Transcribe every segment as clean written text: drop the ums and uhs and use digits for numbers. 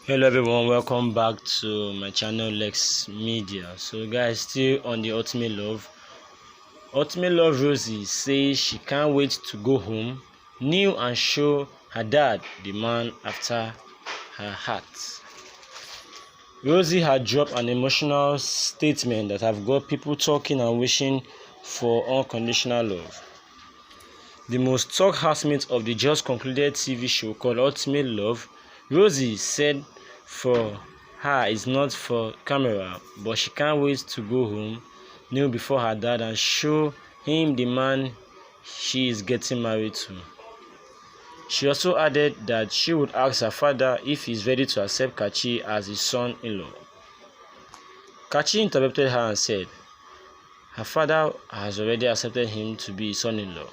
Hello everyone, welcome back to my channel Lex Media. So guys, still on the Ultimate Love Rosie says she can't wait to go home, new and show her dad the man after her heart. Rosie had dropped an emotional statement that have got people talking and wishing for unconditional love. The most talked housemate of the just concluded TV show called Ultimate Love, Rosie said for her it's not for camera, but she can't wait to go home, kneel before her dad and show him the man she is getting married to. She also added that she would ask her father if he is ready to accept Kachi as his son-in-law. Kachi interrupted her and said her father has already accepted him to be his son-in-law.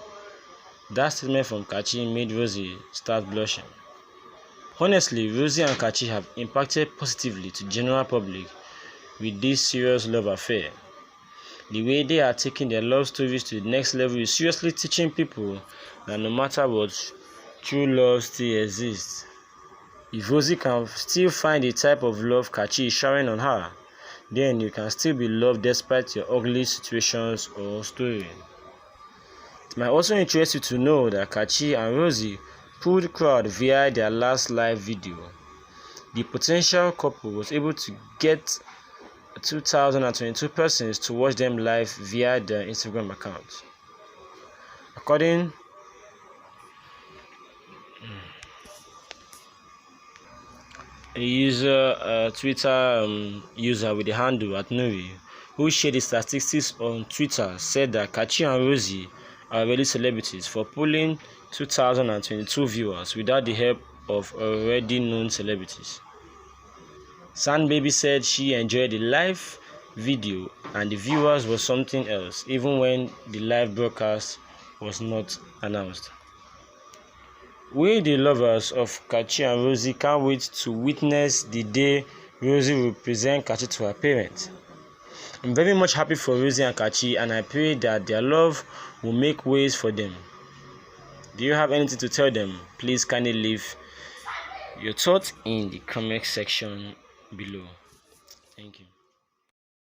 That statement from Kachi made Rosie start blushing. Honestly, Rosie and Kachi have impacted positively to general public with this serious love affair. The way they are taking their love stories to the next level is seriously teaching people that no matter what, true love still exists. If Rosie can still find the type of love Kachi is showering on her, then you can still be loved despite your ugly situations or story. It might also interest you to know that Kachi and Rosie pulled crowd via their last live video. The potential couple was able to get 2,022 persons to watch them live via their Instagram account. According a Twitter user with the handle @Nuri, who shared the statistics on Twitter, said that Kachi and Rosie are really celebrities for pulling 2,022 viewers without the help of already known celebrities. Sandbaby said she enjoyed the live video and the viewers was something else, even when the live broadcast was not announced. We, the lovers of Kachi and Rosie, can't wait to witness the day Rosie will present Kachi to her parents. I'm very much happy for Rosie and Kachi, and I pray that their love will make ways for them. Do you have anything to tell them? Please kindly leave your thoughts in the comment section below. Thank you.